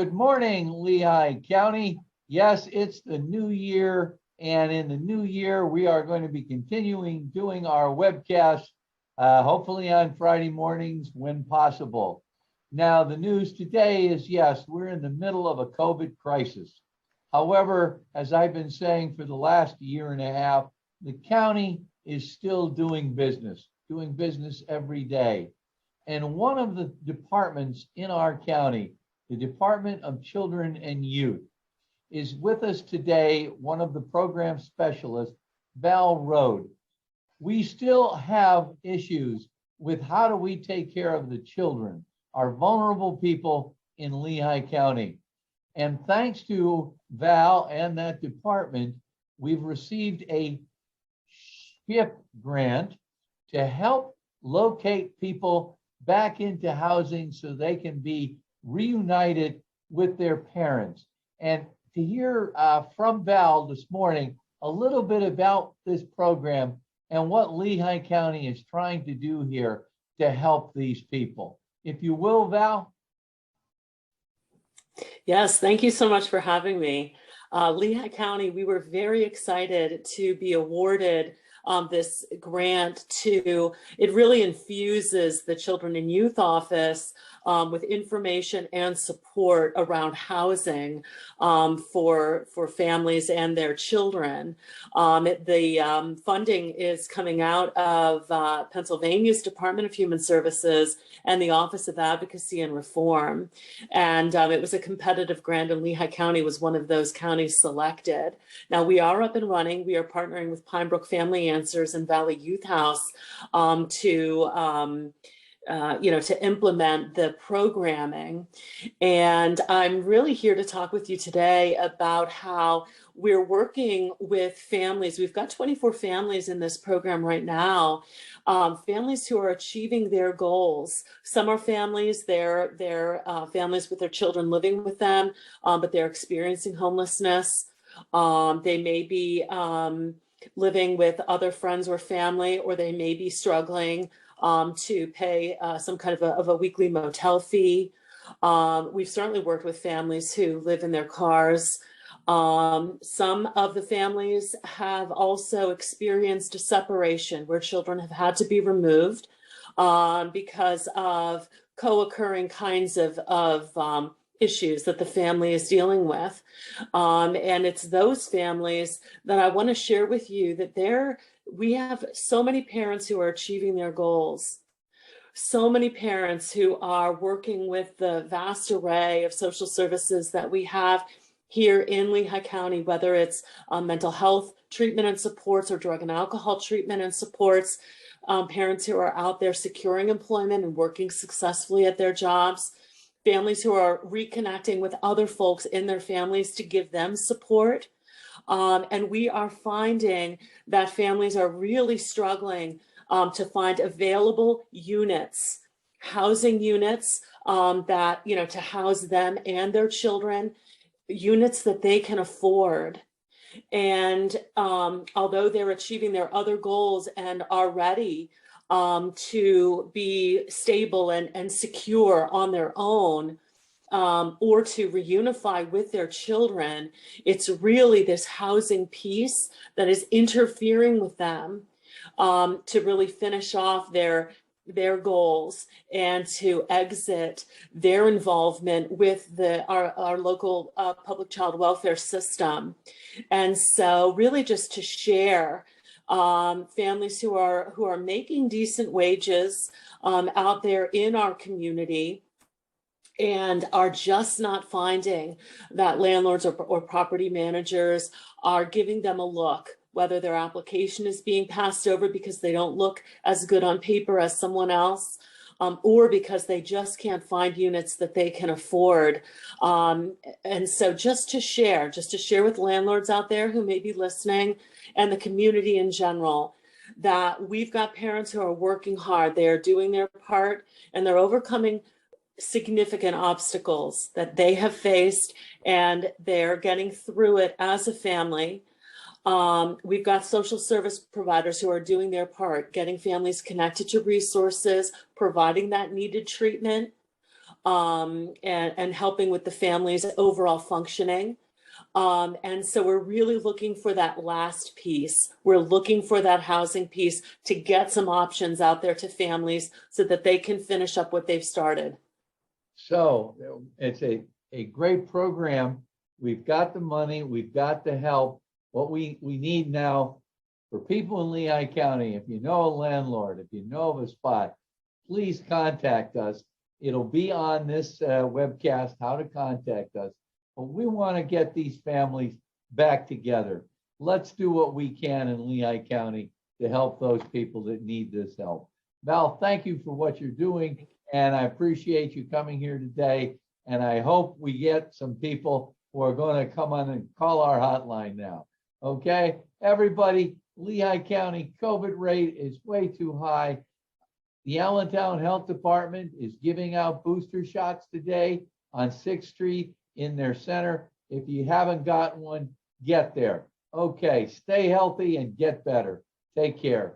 Good morning, Lehigh County. Yes, it's the new year, and in the new year, we are going to be continuing doing our webcast, hopefully on Friday mornings when possible. Now, the news today is, yes, we're in the middle of a COVID crisis. However, as I've been saying for the last year and a half, the county is still doing business every day. And one of the departments in our county, the Department of Children and Youth, is with us today, one of the program specialists, Val Rode. We still have issues with how do we take care of the children, our vulnerable people in Lehigh County. And thanks to Val and that department, we've received a SHIP grant to help locate people back into housing so they can be reunited with their parents. And to hear from Val this morning a little bit about this program and what Lehigh County is trying to do here to help these people. If you will, Val. Yes, thank you so much for having me. Lehigh County, we were very excited to be awarded this grant it really infuses the Children and Youth Office with information and support around housing for families and their children. The funding is coming out of Pennsylvania's Department of Human Services and the Office of Advocacy and Reform. And it was a competitive grant, and Lehigh County was one of those counties selected. Now we are up and running. We are partnering with Pinebrook Family Answers and Valley Youth House to implement the programming. And I'm really here to talk with you today about how we're working with families. We've got 24 families in this program right now, families who are achieving their goals. Some are families, they're families with their children living with them, but they're experiencing homelessness. They may be living with other friends or family, or they may be struggling to pay some kind of a weekly motel fee. We've certainly worked with families who live in their cars. Some of the families have also experienced a separation where children have had to be removed because of co-occurring kinds of issues that the family is dealing with. And it's those families that I want to share with you that we have so many parents who are achieving their goals, so many parents who are working with the vast array of social services that we have here in Lehigh County, whether it's mental health treatment and supports or drug and alcohol treatment and supports, parents who are out there securing employment and working successfully at their jobs, families who are reconnecting with other folks in their families to give them support. And we are finding that families are really struggling to find available units, housing units that, to house them and their children, units that they can afford. And although they're achieving their other goals and are ready to be stable and secure on their own, or to reunify with their children, it's really this housing piece that is interfering with them to really finish off their goals and to exit their involvement with our local public child welfare system. And so really just to share families who are making decent wages out there in our community and are just not finding that landlords or property managers are giving them a look, whether their application is being passed over because they don't look as good on paper as someone else, or because they just can't find units that they can afford. And so just to share with landlords out there who may be listening and the community in general, that we've got parents who are working hard. They are doing their part and they're overcoming significant obstacles that they have faced, and they're getting through it as a family. We've got social service providers who are doing their part, getting families connected to resources, providing that needed treatment. and helping with the family's overall functioning. And so we're really looking for that last piece. We're looking for that housing piece to get some options out there to families so that they can finish up what they've started. So it's a great program. We've got the money, we've got the help. What we need now for people in Lehigh County, if you know a landlord, if you know of a spot, please contact us. It'll be on this webcast, how to contact us. But we want to get these families back together. Let's do what we can in Lehigh County to help those people that need this help. Val, thank you for what you're doing, and I appreciate you coming here today. And I hope we get some people who are going to come on and call our hotline now. Okay, everybody, Lehigh County COVID rate is way too high. The Allentown Health Department is giving out booster shots today on 6th Street in their center. If you haven't gotten one, get there. Okay, stay healthy and get better. Take care.